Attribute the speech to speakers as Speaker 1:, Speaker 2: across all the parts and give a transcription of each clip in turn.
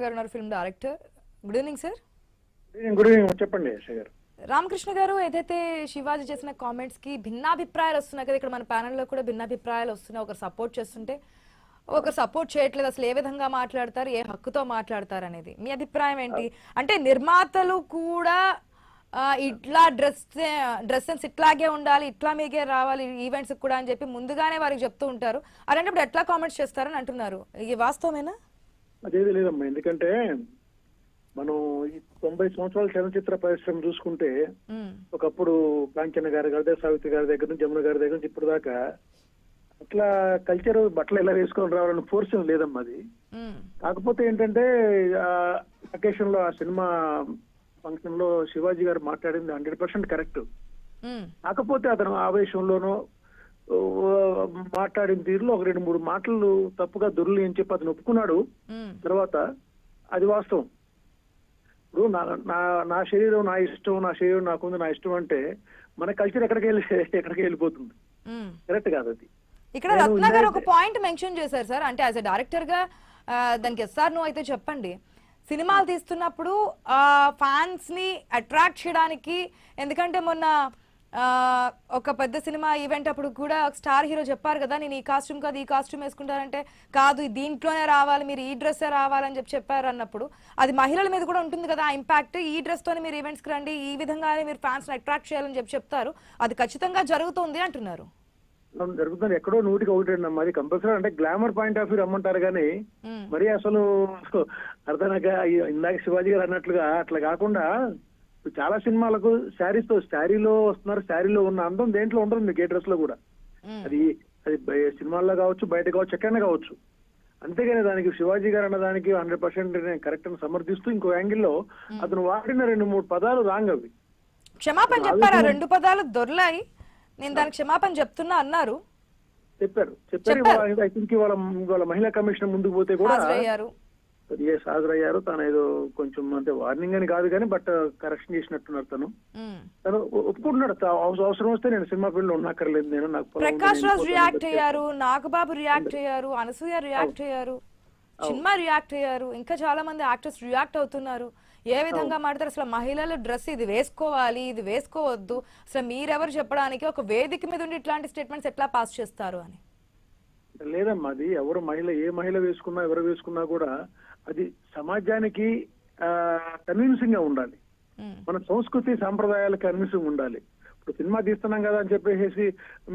Speaker 1: గారు ఉన్నారు, film director. Good evening sir.
Speaker 2: Good evening, చెప్పండి యశ్ గారు.
Speaker 1: రామకృష్ణ గారు, ఏదైతే శివాజీ చేసిన కామెంట్స్ కి భిన్నాభిప్రాయాలు వస్తున్నాయి కదా, ఇక్కడ మన ప్యానెల్లో కూడా భిన్నాభిప్రాయాలు వస్తున్నాయి. ఒకరు సపోర్ట్ చేస్తుంటే ఒకరు సపోర్ట్ చేయట్లేదు. అసలు ఏ విధంగా మాట్లాడతారు, ఏ హక్కుతో మాట్లాడతారు అనేది మీ అభిప్రాయం ఏంటి? అంటే నిర్మాతలు కూడా ఇట్లా డ్రెస్ సెన్స్ ఇట్లాగే ఉండాలి, ఇట్లా మీకే రావాలి ఈవెంట్స్ కూడా అని చెప్పి ముందుగానే వారికి చెప్తూ ఉంటారు. అలాంటప్పుడు ఎట్లా కామెంట్స్ చేస్తారని అంటున్నారు. ఇది వాస్తవమేనా?
Speaker 2: అదేది లేదమ్మా, ఎందుకంటే మనం ఈ 90 సంవత్సరాల చలనచిత్ర పరిశ్రమ చూసుకుంటే ఒకప్పుడు కాంచన గారి దగ్గర, సావిత్రి గారి దగ్గర నుంచి, జమున గారి దగ్గర నుంచి ఇప్పుడు దాకా అట్లా కల్చర్ బట్టలు ఎలా వేసుకొని రావాలని ఫోర్స్ లేదమ్మా. అది కాకపోతే ఏంటంటే అకేషన్ లో ఆ సినిమా ఫంక్షన్ లో శివాజీ గారు మాట్లాడింది 100% కరెక్ట్. కాకపోతే అతను ఆవేశంలోనో మాట్లాడిన తీరులో ఒక 2-3 మాటలు తప్పుగా దొర్లి అని చెప్పి అతను ఒప్పుకున్నాడు. తర్వాత అది వాస్తవం. ఇప్పుడు నా శరీరం నా ఇష్టం, నా శరీరం నాకుంది, నా ఇష్టం అంటే మన కల్చర్ ఎక్కడికి వెళ్ళిపోతుంది. కరెక్ట్ కాదు అది.
Speaker 1: ఇక్కడ రత్న గారు ఒక పాయింట్ మెన్షన్ చేశారు సార్. అంటే యాజ్ ఎ డైరెక్టర్ గా దానికి ఎస్ఆర్ నో అయితే చెప్పండి. సినిమాలు తీస్తున్నప్పుడు ఫ్యాన్స్ ని అట్రాక్ట్ చేయడానికి, ఎందుకంటే మొన్న ఒక పెద్ద సినిమా ఈవెంట్ అప్పుడు కూడా స్టార్ హీరో చెప్పారు కదా, నేను ఈ కాస్ట్యూమ్ కాదు ఈ కాస్ట్యూమ్ వేసుకుంటారంటే కాదు దీంట్లోనే రావాలి, మీరు ఈ డ్రెస్ రావాలని చెప్పారు అన్నప్పుడు అది మహిళల మీద కూడా ఉంటుంది కదా ఆ ఇంపాక్ట్. ఈ డ్రెస్ తోనే మీరు ఈవెంట్స్ కి రండి, ఈ విధంగానే మీరు ఫ్యాన్స్ ని అట్రాక్ట్ చేయాలని చెప్తారు. అది ఖచ్చితంగా జరుగుతుంది అంటున్నారు.
Speaker 2: జరుగుతుంది, ఎక్కడో 100కి 1 అది కంపల్సరీ. అంటే గ్లామర్ పాయింట్ ఆఫ్ వ్యూ రమ్మంటారు కానీ మరి అసలు అర్థనాక ఇందాక శివాజీ గారు అన్నట్లుగా అట్లా కాకుండా చాలా సినిమాలకు శారీలో వస్తున్నారు. శారీలో ఉన్న అందం దేంట్లో ఉంటుంది మీకు ఏ డ్రెస్ లో కూడా. అది సినిమాల్లో కావచ్చు, బయట కావచ్చు, ఎక్కడైనా కావచ్చు. అంతేగాని దానికి శివాజీ గారు అన్న దానికి 100% నేను కరెక్ట్ అని సమర్థిస్తూ ఇంకో యాంగిల్లో అతను వాడిన 2-3 పదాలు రాంగ్. అవి
Speaker 1: క్షమాపణ చెప్పారు. 2 పదాలు దొర్లాయి, నేను దానికి క్షమాపణ చెప్తున్నా అన్నారు.
Speaker 2: చెప్పారు. ఐ థింక్ ఇవాళ మహిళా కమిషన్ ముందుకు పోతే కూడా హాజరయ్యారు. తను ఏదో కొంచెం అంటే వార్నింగ్ అని కాదు కానీ బట్ కరెక్షన్ చేసినట్టున్నారు. తను ఒప్పుకుంటున్నాడు, అవసరం వస్తే నేను సినిమా ఫీల్డ్ లో ఉన్నక్కర్లేదు, నేను నాకు
Speaker 1: ప్రకాష్ రాజ్ రియాక్ట్ అయ్యారు, నాగబాబు రియాక్ట్ అయ్యారు, అనసూయ రియాక్ట్ అయ్యారు, సినిమా రియాక్ట్ అయ్యారు, ఇంకా చాలా మంది యాక్టర్స్ రియాక్ట్ అవుతున్నారు. ఏ విధంగా మాట్లాడతారు? అసలు మహిళలు డ్రెస్ ఇది వేసుకోవాలి, ఇది వేసుకోవద్దు, అసలు మీరెవరు చెప్పడానికి, ఒక వేదిక మీద ఉండి ఇట్లాంటి స్టేట్మెంట్స్ ఎట్లా పాస్ చేస్తారు అని.
Speaker 2: లేదమ్మా, అది ఏ మహిళ వేసుకున్నా, ఎవరు వేసుకున్నా కూడా అది సమాజానికి కన్విన్సింగ్ గా ఉండాలి. మన సంస్కృతి సాంప్రదాయాలకు కన్విన్సింగ్ ఉండాలి. ఇప్పుడు సినిమా తీస్తున్నాం కదా అని చెప్పేసి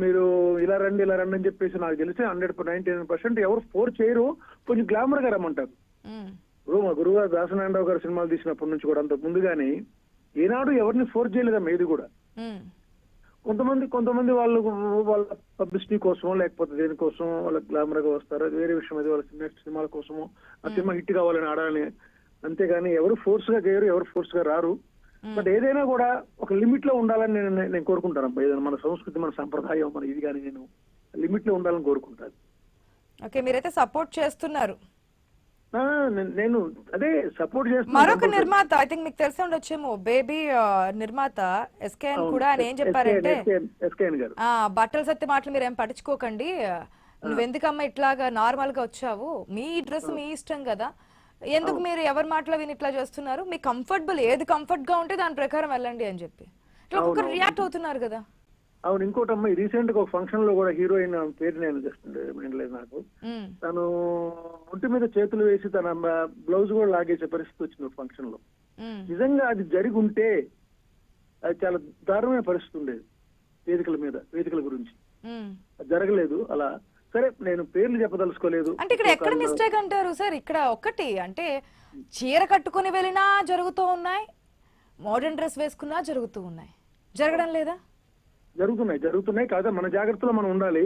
Speaker 2: మీరు ఇలా రండి అని చెప్పేసి నాకు తెలిసి 99% ఎవరు ఫోర్స్ చేయరు, కొంచెం గ్లామర్ గా రమ్మంటారు. ఇప్పుడు మా గురుగారు దాసనారాయణరావు గారు సినిమాలు తీసినప్పటి నుంచి కూడా అంత ముందుగానే ఏనాడు ఎవరిని ఫోర్స్ చేయలేదమ్మా ఏది కూడా. కొంతమంది వాళ్ళ పబ్లిసిటీ కోసమో లేకపోతే దేనికోసం వాళ్ళ గ్లామర్ గా వస్తారు, అది వేరే విషయం. అది వాళ్ళ నెక్స్ట్ సినిమాల కోసమో ఆ సినిమా హిట్ కావాలని ఆడాలని, అంతేగాని ఎవరు ఫోర్స్ గా చేయరు, ఎవరు ఫోర్స్ గా రారు. బట్ ఏదైనా కూడా ఒక లిమిట్ లో ఉండాలని నేను కోరుకుంటాను. ఏదైనా మన సంస్కృతి, మన సంప్రదాయం, మన ఇది కానీ నేను లిమిట్ లో ఉండాలని కోరుకుంటాను.
Speaker 1: ఓకే, మీరైతే సపోర్ట్ చేస్తున్నారు.
Speaker 2: నేను అదే సపోర్ట్ చేస్తున్నాను.
Speaker 1: మరొక నిర్మాత, ఐ థింక్ మీకు తెలిసి ఉండొచ్చేమో, బేబీ నిర్మాత ఎస్కేఎన్ కూడా ఆయన ఏం చెప్పారంటే, బట్టల సత్య మాటలు మీరు ఏం పట్టించుకోకండి, నువ్వెందుకమ్మా ఇట్లాగా నార్మల్ గా వచ్చావు, మీ డ్రెస్ మీ ఇష్టం కదా, ఎందుకు మీరు ఎవరి మాటలు విని ఇట్లా చేస్తున్నారు, మీ కంఫర్టబుల్ ఏది కంఫర్ట్ గా ఉంటే దాని ప్రకారం వెళ్ళండి అని చెప్పి ఇట్లా ఒక్కొక్కరు రియాక్ట్ అవుతున్నారు కదా.
Speaker 2: అవును, ఇంకోటి అమ్మాయి రీసెంట్ గా ఒక ఫంక్షన్ లో కూడా హీరోయిన్ పేరు నేను జస్ట్ వినలేదు నాకు, తను ఒంటి మీద చేతులు వేసి తన బ్లౌజ్ కూడా లాగేసే పరిస్థితి వచ్చింది ఫంక్షన్ లో. నిజంగా అది జరిగి ఉంటే అది చాలా దారుణమైన పరిస్థితి ఉండేది. వేదికల గురించి జరగలేదు అలా. సరే, నేను పేర్లు చెప్పదలుచుకోలేదు.
Speaker 1: అంటే ఇక్కడ ఎక్కడ మిస్టేక్ అంటారు సార్? ఇక్కడ ఒకటి అంటే చీర కట్టుకుని వెళ్ళినా జరుగుతూ ఉన్నాయి, మోడర్న్ డ్రెస్ వేసుకున్నా జరుగుతూ ఉన్నాయి, జరగడం లేదా?
Speaker 2: జరుగుతున్నాయి కాదా, మన జాగ్రత్తలో మనం ఉండాలి.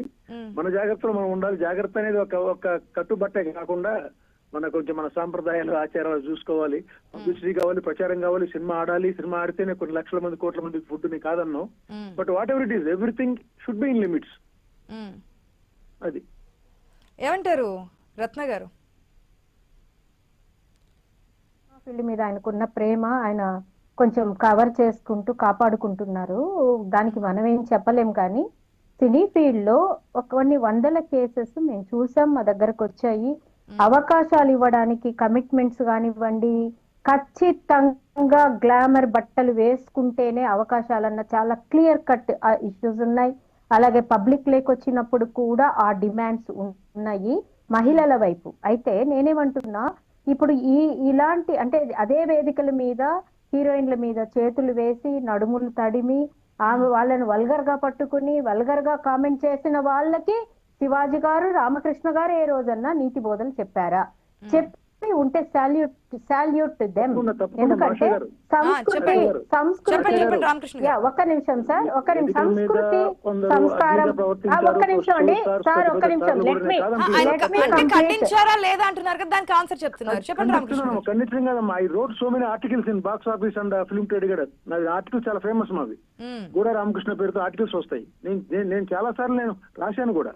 Speaker 2: జాగ్రత్త అనేది ఒక కట్టుబట్టే కాకుండా మన కొంచెం మన సాంప్రదాయాలు, ఆచారాలు చూసుకోవాలి. పబ్లిసిటీ కావాలి, ప్రచారం కావాలి, సినిమా ఆడాలి. సినిమా ఆడితేనే కొన్ని లక్షల మంది, కోట్ల మంది ఫుడ్ ని కాదన్నాం. But whatever it is, everything should be in limits. అది
Speaker 1: ఏమంటారు రత్న గారు?
Speaker 3: ఫీల్డ్ మీద ఆయనకున్న ప్రేమ ఆయన కొంచెం కవర్ చేసుకుంటూ కాపాడుకుంటున్నారు. దానికి మనం ఏం చెప్పలేం. కానీ సినీ ఫీల్డ్ లో కొన్ని వందల కేసెస్ మేము చూసాం, మా దగ్గరకు వచ్చాయి. అవకాశాలు ఇవ్వడానికి కమిట్మెంట్స్ కానివ్వండి, ఖచ్చితంగా గ్లామర్ బట్టలు వేసుకుంటేనే అవకాశాలన్న చాలా క్లియర్ కట్ ఇష్యూస్ ఉన్నాయి. అలాగే పబ్లిక్ లేకొచ్చినప్పుడు కూడా ఆ డిమాండ్స్ ఉన్నాయి మహిళల వైపు. అయితే నేనేమంటున్నా, ఇప్పుడు ఇలాంటి అంటే అదే వేదికల మీద హీరోయిన్ల మీద చేతులు వేసి నడుములు తడిమి ఆమె వాళ్ళని వల్గర్ గా పట్టుకుని వల్గర్ గా కామెంట్ చేసిన వాళ్ళకి శివాజీ గారు, రామకృష్ణ గారు ఏ రోజన్నా నీతి బోధలు చెప్పారా? చెప్పి ఉంటే సాల్యూట్ దెమ్. ఎందుకంటే సంస్కృతి ఒక్క నిమిషం సార్, ఒక్క నిమిషం. సంస్కృతి సంస్కారం ఒక్క నిమిషం అండి సార్, ఒక్క నిమిషం.
Speaker 1: ఖండించారా లేదా అంటున్నారు కదా, దానికి ఆన్సర్ చెప్తున్నారు. చెప్పండి రామకృష్ణ.
Speaker 2: ఖండించడం కదమ్మా. I wrote so many articles in box office and film trade కూడా. నాది ఆర్టికల్స్ చాలా ఫేమస్ మావి. కూడా రామకృష్ణ పేరుతో ఆర్టికల్స్ వస్తాయి. నేను చాలా సార్లు నేను రాశాను కూడా.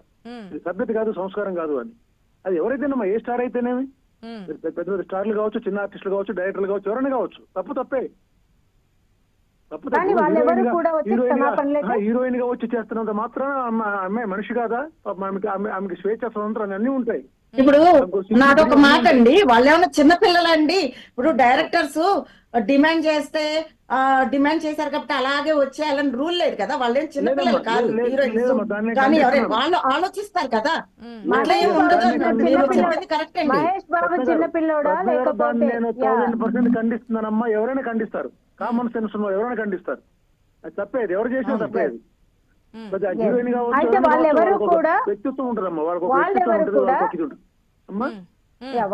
Speaker 2: సభ్యత కాదు, సంస్కారం కాదు అని. అది ఎవరైతేనమ్మా, ఏ స్టార్ అయితేనేమి, పెద్ద పెద్ద స్టార్లు కావచ్చు, చిన్న ఆర్టిస్టులు కావచ్చు, డైరెక్టర్లు కావచ్చు, ఎవరైనా కావచ్చు, తప్పే. హీరోయిన్ గా వచ్చి చేస్తున్నంత మాత్రం అమ్మాయి మనిషి కాదా? ఆమెకి స్వేచ్ఛ, స్వతంత్రం అన్ని ఉంటాయి.
Speaker 4: ఇప్పుడు నాదొక మాట అండి, వాళ్ళు ఏమన్నా చిన్నపిల్లలండి? ఇప్పుడు డైరెక్టర్స్ డిమాండ్ చేస్తే డిమాండ్ చేశారు కాబట్టి అలాగే వచ్చేయాలని రూల్ లేదు కదా. వాళ్ళేం చిన్నపిల్లలు కాదు, కానీ వాళ్ళు ఆలోచిస్తారు కదా. అట్లా ఏమి ఉండదు. కరెక్ట్ అండి.
Speaker 3: మహేష్ బాబు చిన్నపిల్లోడా లేకపోతే?
Speaker 2: నేను 1000% ఖండిస్తున్నానమ్మా. ఎవరైనా ఖండిస్తారు, కామన్ సెన్స్ ఎవరైనా ఖండిస్తారు. అది తప్పేది, ఎవరు చేసినా తప్పేది. హీరోయిన్ గా వ్యక్తిత్వం ఉంటుందమ్మా,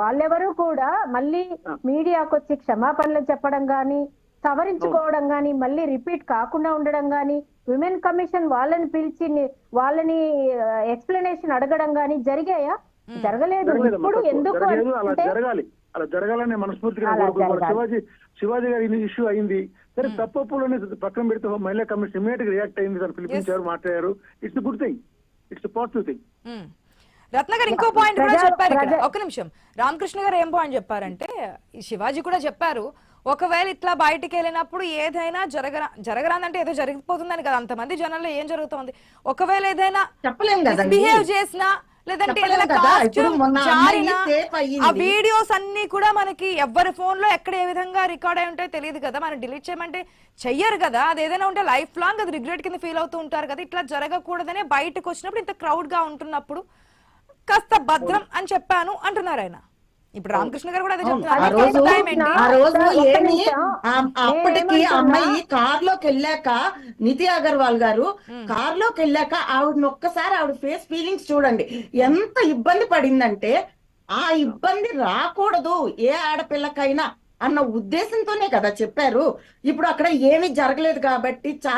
Speaker 3: వాళ్ళెవరూ కూడా మళ్ళీ మీడియాకు వచ్చి క్షమాపణలు చెప్పడం గాని, సవరించుకోవడం గాని, మళ్ళీ రిపీట్ కాకుండా ఉండడం గాని, విమెన్ కమిషన్ వాళ్ళని పిలిచి వాళ్ళని ఎక్స్ప్లెనేషన్ అడగడం గాని జరిగాయా? జరగలేదు. ఇప్పుడు ఎందుకు
Speaker 2: అలా జరగాలని మనస్ఫూర్తిగా శివాజీ గారి ఇష్యూ అయింది. సరే, తప్పులని పక్కన పెడితే మహిళా కమిషన్ ఇమీడియట్ రియాక్ట్ అయింది, తను పిలిపించారు, మాట్లాడారు. It's good thing, it's positive thing.
Speaker 1: Ratna garu ఇంకో పాయింట్ కూడా చెప్పారు ఇక్కడ. ఒక నిమిషం. రామకృష్ణ గారు ఏం పాయింట్ చెప్పారంటే, శివాజీ కూడా చెప్పారు, ఒకవేళ ఇట్లా బయటికి వెళ్ళినప్పుడు ఏదైనా జరగరాదంటే ఏదో జరిగిపోతుందని కదా, అంతమంది జనాల్లో ఏం జరుగుతుంది, ఒకవేళ ఏదైనా బిహేవ్ చేసినా లేదంటే ఆ వీడియోస్ అన్ని కూడా మనకి ఎవరి ఫోన్ లో ఎక్కడ ఏ విధంగా రికార్డ్ అయి ఉంటాయో తెలియదు కదా, మనం డిలీట్ చేయమంటే చెయ్యరు కదా. అది ఏదైనా ఉంటే లైఫ్ లాంగ్ అది రిగ్రెట్ కింద ఫీల్ అవుతూ ఉంటారు కదా. ఇట్లా జరగకూడదనే బయటకు వచ్చినప్పుడు ఇంత క్రౌడ్ గా ఉంటున్నప్పుడు కాస్త భద్రం అని చెప్పాను అంటున్నారు ఆయన. ఇప్పుడు రామకృష్ణ గారు కూడా అదే
Speaker 4: అప్పటికి అమ్మాయి కార్లోకి వెళ్ళాక, నితి అగర్వాల్ గారు కార్లోకి వెళ్ళాక ఆవిడని ఒక్కసారి ఆవిడ ఫేస్ ఫీలింగ్స్ చూడండి, ఎంత ఇబ్బంది పడిందంటే. ఆ ఇబ్బంది రాకూడదు ఏ ఆడపిల్లకైనా అన్న ఉద్దేశంతోనే కదా చెప్పారు. ఇప్పుడు అక్కడ ఏమీ జరగలేదు కాబట్టి చాలా